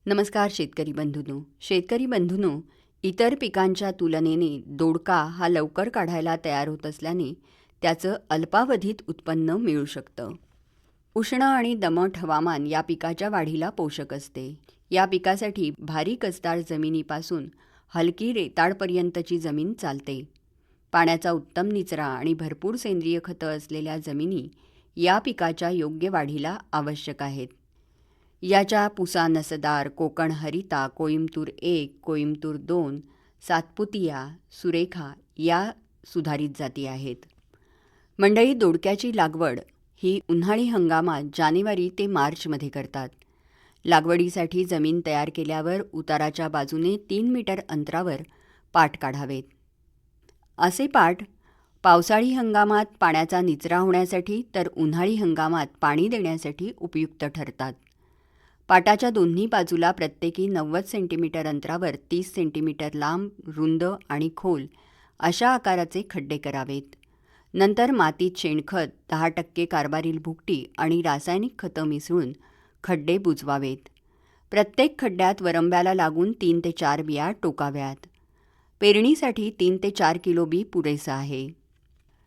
नमस्कार शेतकरी बंधूंनो, इतर पिकांच्या तुलनेने दोडका हा लवकर काढायला तयार होत असल्याने त्याचं अल्पावधीत उत्पन्न मिळू शकतं. उष्ण आणि दमट हवामान या पिकाच्या वाढीला पोषक असते. या पिकासाठी भारी कसदार जमिनीपासून हलकी रेताळपर्यंतची जमीन चालते. पाण्याचा उत्तम निचरा आणि भरपूर सेंद्रिय खतं असलेल्या जमिनी या पिकाच्या योग्य वाढीला आवश्यक आहेत. याच्या पुसा नसदार, कोकण हरिता, कोइंबतूर 1, कोइंबतूर 2, सातपुतिया, सुरेखा या सुधारित जाती आहेत. मंडळी, दोडक्याची लागवड ही उन्हाळी हंगामात जानेवारी ते मार्चमध्ये करतात. लागवडीसाठी जमीन तयार केल्यावर उताराच्या बाजूने 3 मीटर अंतरावर पाट काढावेत. असे पाट पावसाळी हंगामात पाण्याचा निचरा होण्यासाठी तर उन्हाळी हंगामात पाणी देण्यासाठी उपयुक्त ठरतात. पाटाच्या दोन्ही बाजूला प्रत्येकी 90 सेंटीमीटर अंतरावर 30 सेंटीमीटर लांब, रुंद आणि खोल अशा आकाराचे खड्डे करावेत. नंतर मातीत शेणखत, 10% कार्बारिल भुकटी आणि रासायनिक खतं मिसळून खड्डे बुजवावेत. प्रत्येक खड्ड्यात वरंब्याला लागून 3 ते 4 बिया टोकाव्यात. पेरणीसाठी 3 ते 4 किलो बी पुरेसं आहे.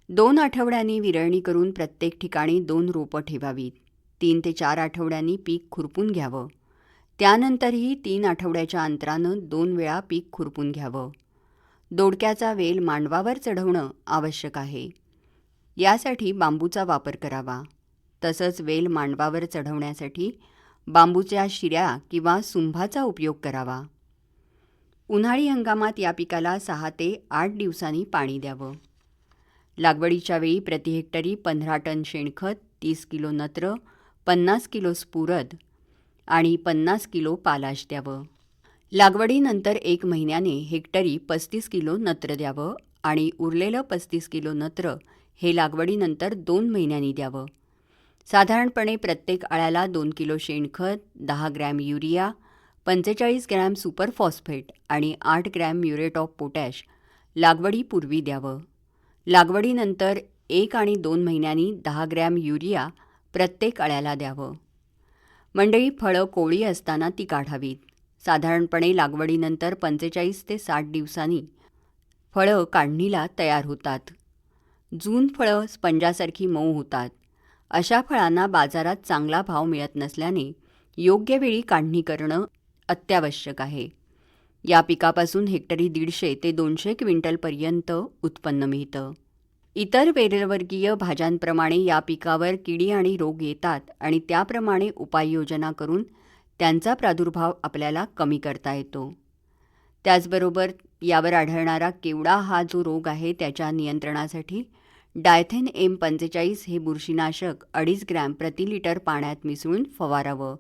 2 आठवड्यांनी विरळणी करून प्रत्येक ठिकाणी 2 रोपं ठेवावीत. 3 ते 4 आठवड्यांनी पीक खुरपून घ्यावं. त्यानंतरही 3 आठवड्याच्या अंतरानं 2 वेळा पीक खुरपून घ्यावं. दोडक्याचा वेल मांडवावर चढवणं आवश्यक आहे. यासाठी बांबूचा वापर करावा. तसंच वेल मांडवावर चढवण्यासाठी बांबूच्या शिऱ्या किंवा सुंभाचा उपयोग करावा. उन्हाळी हंगामात या पिकाला 6 ते 8 दिवसांनी पाणी द्यावं. लागवडीच्या वेळी प्रति हेक्टरी 15 टन शेणखत, 30 किलो नत्र, 50 किलो स्फुरद आणि 50 किलो पालाश द्यावं. लागवडीनंतर 1 महिन्याने हेक्टरी 35 किलो नत्र द्यावं आणि उरलेलं 35 किलो नत्र हे लागवडीनंतर 2 महिन्यांनी द्यावं. साधारणपणे प्रत्येक आळ्याला 2 किलो शेणखत, 10 gram urea, 45 gram super phosphate आणि 8 ग्रॅम म्युरेट ऑफ पोटॅश लागवडीपूर्वी द्यावं. लागवडीनंतर 1 आणि 2 महिन्यांनी 10 ग्रॅम युरिया प्रत्येक अळ्याला द्यावं. मंडळी, फळं कोवळी असताना ती काढावीत. साधारणपणे लागवडीनंतर 45 ते 60 दिवसांनी फळं काढणीला तयार होतात. जून फळं स्पंजासारखी मऊ होतात. अशा फळांना बाजारात चांगला भाव मिळत नसल्याने योग्य वेळी काढणी करणं अत्यावश्यक आहे. या पिकापासून हेक्टरी 150 ते 200 क्विंटलपर्यंत उत्पन्न मिळतं. इतर वेलवर्गीय भाज्यांप्रमाणे या पिकावर किडी आणि रोग येतात आणि त्याप्रमाणे उपाययोजना करून त्यांचा प्रादुर्भाव आपल्याला कमी करता येतो. त्याचबरोबर यावर आढळणारा केवडा हा जो रोग आहे त्याच्या नियंत्रणासाठी डायथेन M45 हे बुरशीनाशक 2.5 ग्रॅम प्रति लिटर पाण्यात मिसळून फवारावं.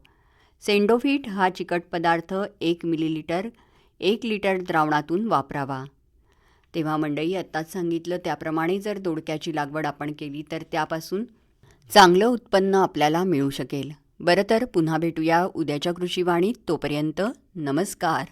सेंडोफिट हा चिकट पदार्थ 1 मिलीलिटर 1 लिटर द्रावणातून वापरावा. तेव्हा मंडळी, आत्ताच सांगितलं त्याप्रमाणे जर दोडक्याची लागवड आपण केली तर त्यापासून चांगलं उत्पन्न आपल्याला मिळू शकेल. बरं, तर पुन्हा भेटूया उद्याच्या कृषीवाणीत. तोपर्यंत नमस्कार.